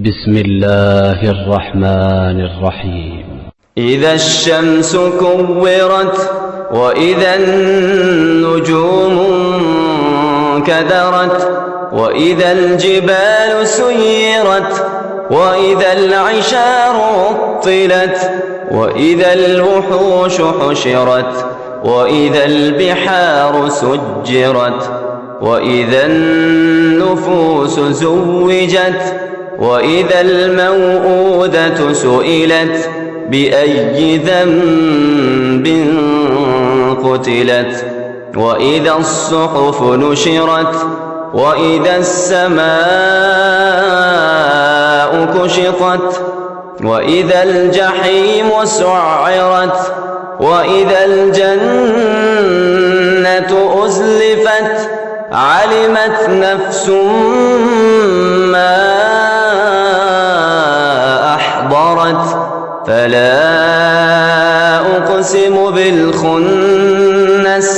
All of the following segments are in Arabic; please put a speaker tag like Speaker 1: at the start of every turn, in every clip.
Speaker 1: بسم الله الرحمن الرحيم.
Speaker 2: إذا الشمس كورت وإذا النجوم انكدرت وإذا الجبال سيرت وإذا العشار عطلت وإذا الوحوش حشرت وإذا البحار سجرت وإذا النفوس زوجت وإذا الموءودة سئلت بأي ذنب قتلت وإذا الصحف نشرت وإذا السماء كشطت وإذا الجحيم سعرت وإذا الجنة أزلفت علمت نفس ما أحضرت فلا أقسم بالخنس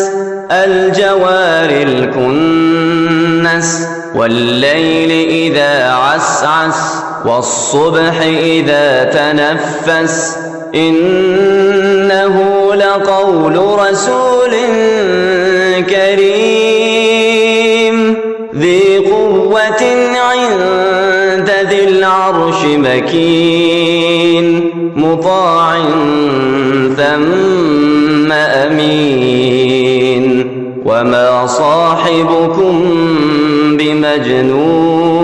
Speaker 2: الجوار الكنس والليل إذا عسعس والصبح إذا تنفس إنه لقول رسول كريم ذي قوة عند ذي العرش مكين مطاع ثم أمين وما صاحبكم بمجنون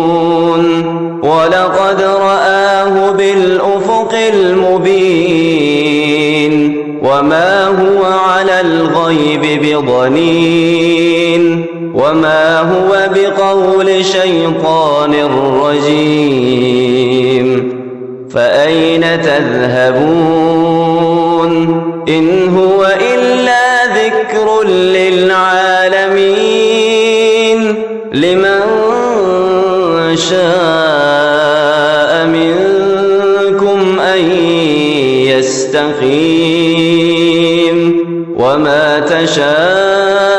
Speaker 2: ولقد رآه بالأفق المبين وما هو على الغيب بضنين وما هو بقول شيطان رجيم فأين تذهبون إن هو إلا ذكر للعالمين لمن شاء منكم أن يستقيم وما تشاءون